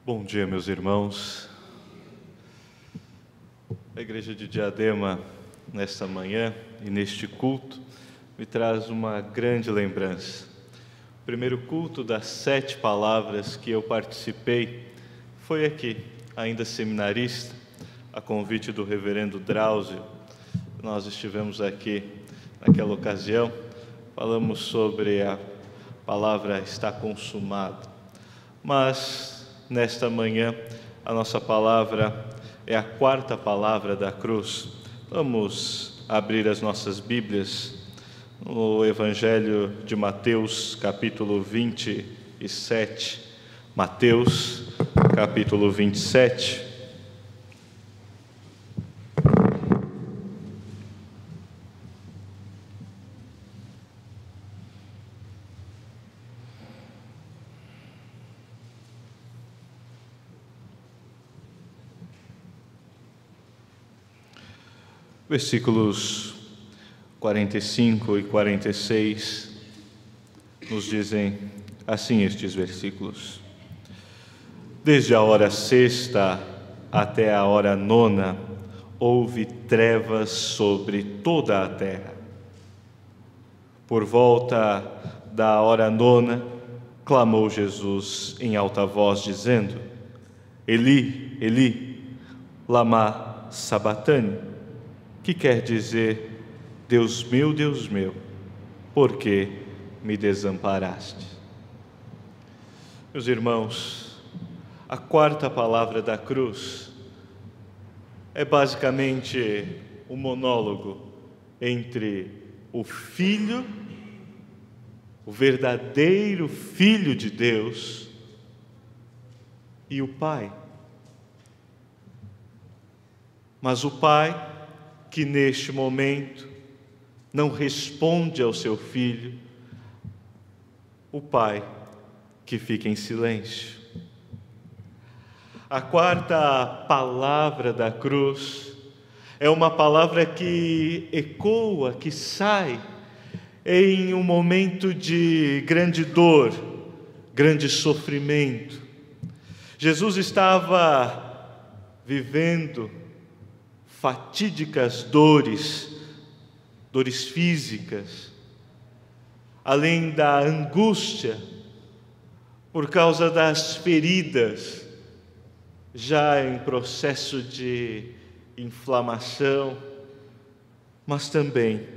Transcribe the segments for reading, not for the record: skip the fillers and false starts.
Bom dia, meus irmãos. A Igreja de Diadema, nesta manhã e neste culto, me traz uma grande lembrança. O primeiro culto das 7 palavras que eu participei foi aqui, ainda seminarista, a convite do reverendo Drauzio. Nós estivemos aqui naquela ocasião, falamos sobre a palavra está consumado. Mas nesta manhã, a nossa palavra é a 4ª palavra da cruz. Vamos abrir as nossas Bíblias no Evangelho de Mateus, capítulo 27. Mateus, capítulo 27. Versículos 45 e 46 nos dizem assim estes versículos: Desde a hora 6ª até a hora 9ª houve trevas sobre toda a terra. Por volta da hora 9ª clamou Jesus em alta voz, dizendo: Eli, Eli, lama sabatani, que quer dizer: Deus meu, por que me desamparaste? Meus irmãos, a 4ª palavra da cruz é basicamente um monólogo entre o Filho, o verdadeiro Filho de Deus, e o Pai. Mas o Pai, que neste momento não responde ao seu Filho, o Pai que fica em silêncio. A 4ª palavra da cruz é uma palavra que ecoa, que sai em um momento de grande dor, grande sofrimento. Jesus estava vivendo fatídicas dores físicas, além da angústia por causa das feridas, já em processo de inflamação, mas também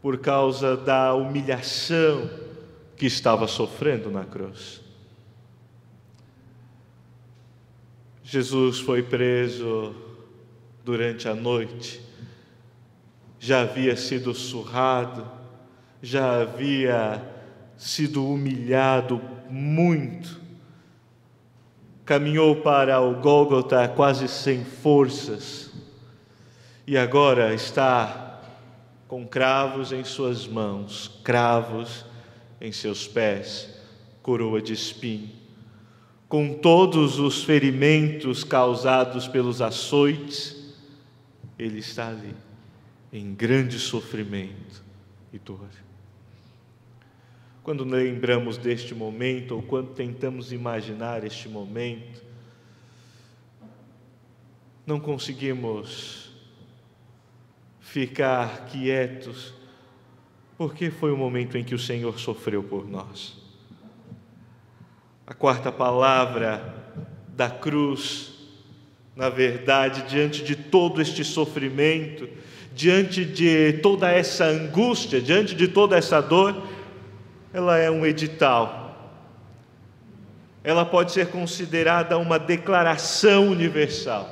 por causa da humilhação que estava sofrendo na cruz. Jesus foi preso durante a noite, já havia sido surrado, já havia sido humilhado muito, caminhou para o Gólgota quase sem forças, e agora está com cravos em suas mãos, cravos em seus pés, coroa de espinho, com todos os ferimentos causados pelos açoites. Ele está ali, em grande sofrimento e dor. Quando lembramos deste momento, ou quando tentamos imaginar este momento, não conseguimos ficar quietos, porque foi o momento em que o Senhor sofreu por nós. A 4ª palavra da cruz, na verdade, diante de todo este sofrimento, diante de toda essa angústia, diante de toda essa dor, ela é um edital. Ela pode ser considerada uma declaração universal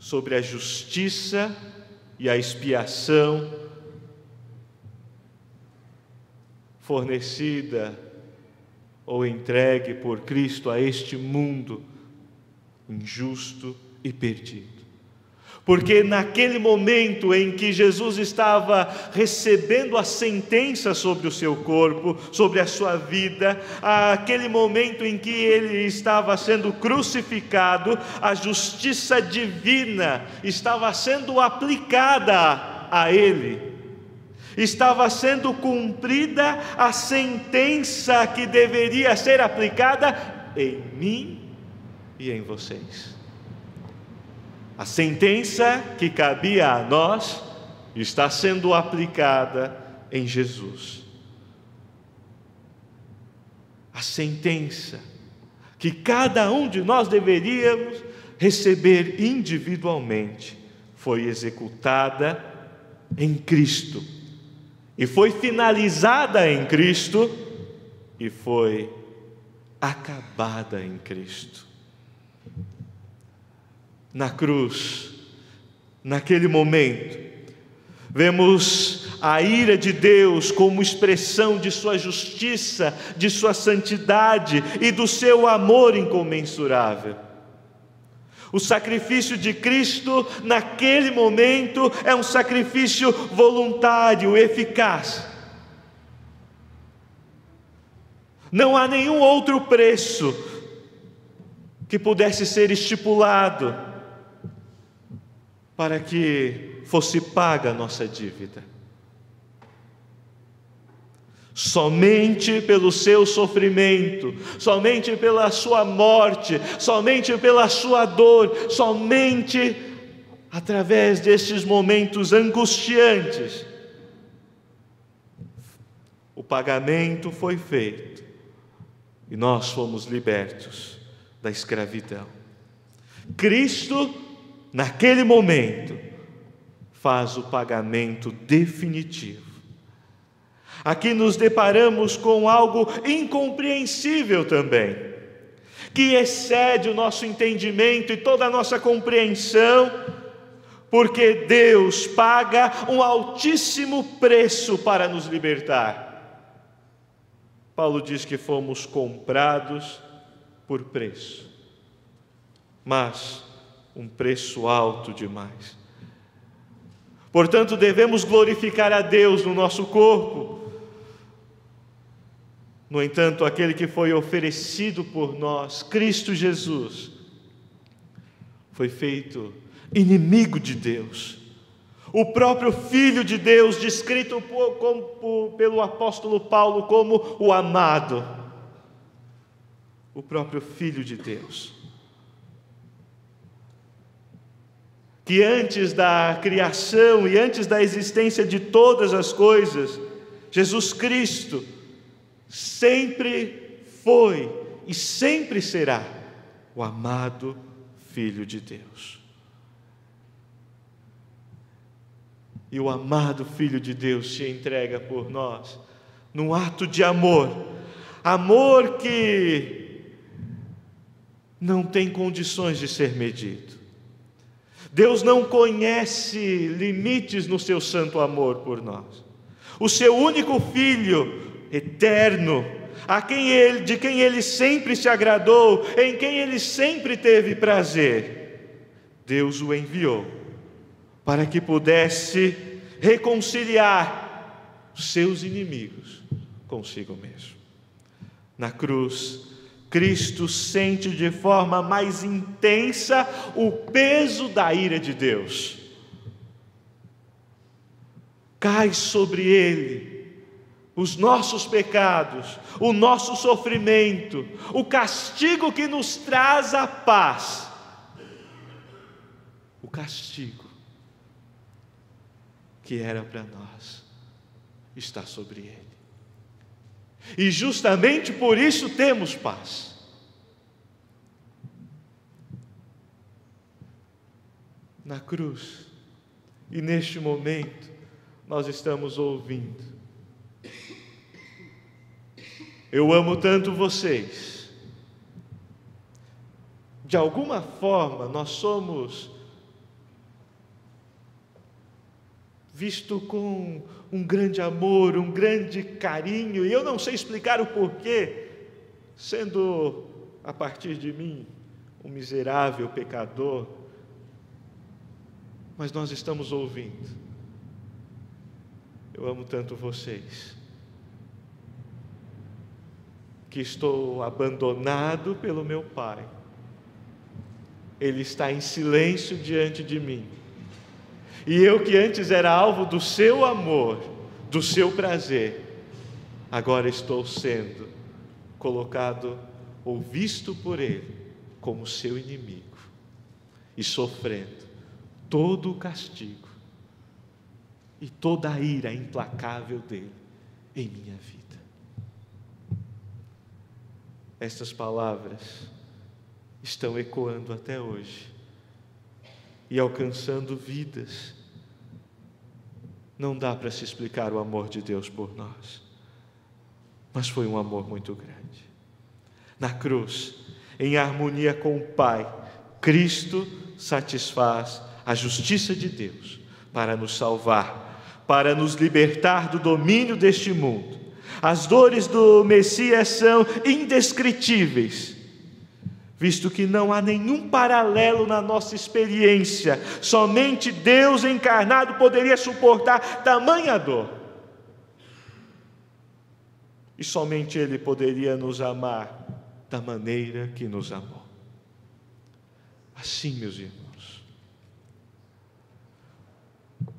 sobre a justiça e a expiação fornecida ou entregue por Cristo a este mundo injusto e perdido. Porque naquele momento em que Jesus estava recebendo a sentença sobre o seu corpo, sobre a sua vida, aquele momento em que ele estava sendo crucificado, a justiça divina estava sendo aplicada a ele. Estava sendo cumprida a sentença que deveria ser aplicada em mim e em vocês. A sentença que cabia a nós está sendo aplicada em Jesus. A sentença que cada um de nós deveríamos receber individualmente foi executada em Cristo, e foi finalizada em Cristo, e foi acabada em Cristo. Na cruz, naquele momento, vemos a ira de Deus como expressão de sua justiça, de sua santidade e do seu amor incomensurável. O sacrifício de Cristo, naquele momento, é um sacrifício voluntário, eficaz. Não há nenhum outro preço que pudesse ser estipulado para que fosse paga a nossa dívida. Somente pelo seu sofrimento, somente pela sua morte, somente pela sua dor, somente através destes momentos angustiantes, o pagamento foi feito e nós fomos libertos da escravidão. Cristo, naquele momento, faz o pagamento definitivo. Aqui nos deparamos com algo incompreensível também, que excede o nosso entendimento e toda a nossa compreensão, porque Deus paga um altíssimo preço para nos libertar. Paulo diz que fomos comprados por preço, mas um preço alto demais. Portanto, devemos glorificar a Deus no nosso corpo. No entanto, aquele que foi oferecido por nós, Cristo Jesus, foi feito inimigo de Deus. O próprio Filho de Deus, descrito pelo apóstolo Paulo como o amado. O próprio Filho de Deus, que antes da criação e antes da existência de todas as coisas, Jesus Cristo sempre foi e sempre será o amado Filho de Deus. E o amado Filho de Deus se entrega por nós num ato de amor, amor que não tem condições de ser medido. Deus não conhece limites no seu santo amor por nós. O seu único Filho eterno, de quem Ele sempre se agradou, em quem Ele sempre teve prazer, Deus o enviou para que pudesse reconciliar os seus inimigos consigo mesmo. Na cruz, Cristo sente de forma mais intensa o peso da ira de Deus. Cai sobre Ele os nossos pecados, o nosso sofrimento, o castigo que nos traz a paz. O castigo que era para nós está sobre Ele. E justamente por isso temos paz. Na cruz, e neste momento, nós estamos ouvindo: eu amo tanto vocês. De alguma forma, nós somos vistos com um grande amor, um grande carinho, e eu não sei explicar o porquê, sendo a partir de mim um miserável pecador, mas nós estamos ouvindo: eu amo tanto vocês, que estou abandonado pelo meu Pai. Ele está em silêncio diante de mim. E eu, que antes era alvo do seu amor, do seu prazer, agora estou sendo colocado ou visto por Ele como seu inimigo e sofrendo todo o castigo e toda a ira implacável dele em minha vida. Estas palavras estão ecoando até hoje e alcançando vidas. Não dá para se explicar o amor de Deus por nós, mas foi um amor muito grande. Na cruz, em harmonia com o Pai, Cristo satisfaz a justiça de Deus para nos salvar, para nos libertar do domínio deste mundo. As dores do Messias são indescritíveis, visto que não há nenhum paralelo na nossa experiência. Somente Deus encarnado poderia suportar tamanha dor. E somente Ele poderia nos amar da maneira que nos amou. Assim, meus irmãos,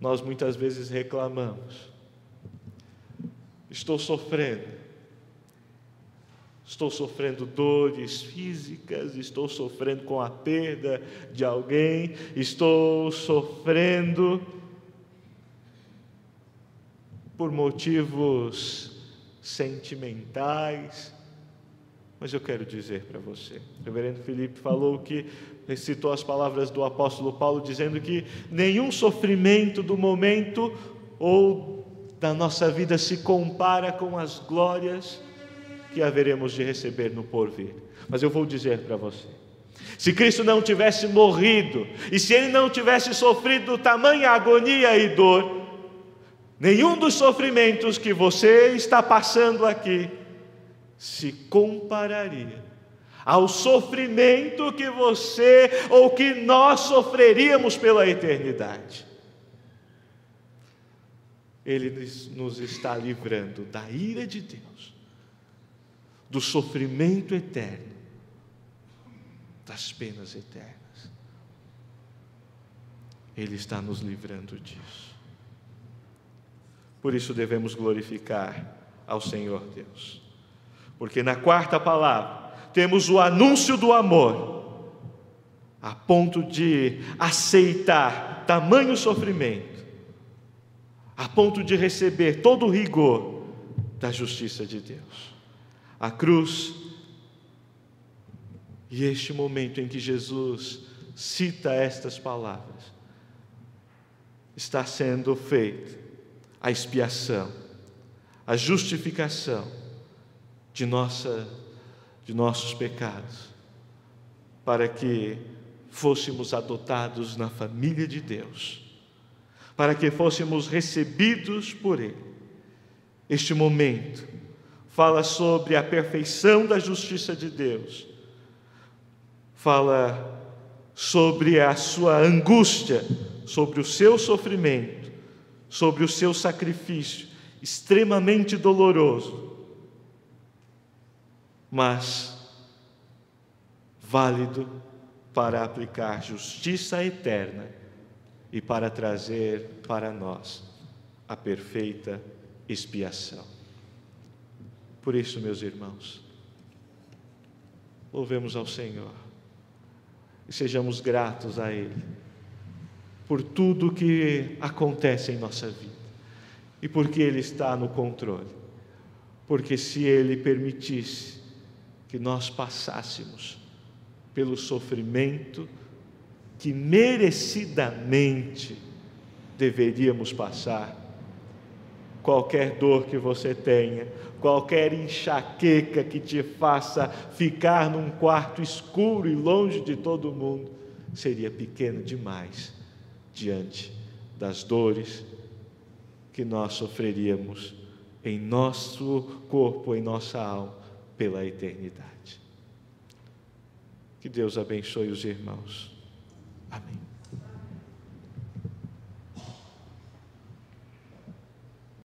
nós muitas vezes reclamamos: estou sofrendo dores físicas, estou sofrendo com a perda de alguém, estou sofrendo por motivos sentimentais. Mas eu quero dizer para você, o reverendo Felipe falou que, citou as palavras do apóstolo Paulo, dizendo que nenhum sofrimento do momento ou da nossa vida se compara com as glórias que haveremos de receber no porvir. Mas eu vou dizer para você, se Cristo não tivesse morrido, e se Ele não tivesse sofrido tamanha agonia e dor, nenhum dos sofrimentos que você está passando aqui se compararia ao sofrimento que você ou que nós sofreríamos pela eternidade. Ele nos está livrando da ira de Deus, do sofrimento eterno, das penas eternas. Ele está nos livrando disso. Por isso devemos glorificar ao Senhor Deus. Porque na quarta palavra temos o anúncio do amor, a ponto de aceitar tamanho sofrimento, a ponto de receber todo o rigor da justiça de Deus. A cruz e este momento em que Jesus cita estas palavras, está sendo feita a expiação, a justificação de nossos pecados, para que fôssemos adotados na família de Deus, para que fôssemos recebidos por Ele. Este momento fala sobre a perfeição da justiça de Deus, fala sobre a sua angústia, sobre o seu sofrimento, sobre o seu sacrifício extremamente doloroso, mas válido para aplicar justiça eterna e para trazer para nós a perfeita expiação. Por isso, meus irmãos, louvemos ao Senhor e sejamos gratos a Ele por tudo que acontece em nossa vida e porque Ele está no controle. Porque se Ele permitisse que nós passássemos pelo sofrimento que merecidamente deveríamos passar, qualquer dor que você tenha, qualquer enxaqueca que te faça ficar num quarto escuro e longe de todo mundo, seria pequeno demais diante das dores que nós sofreríamos em nosso corpo, em nossa alma, pela eternidade. Que Deus abençoe os irmãos. Amém.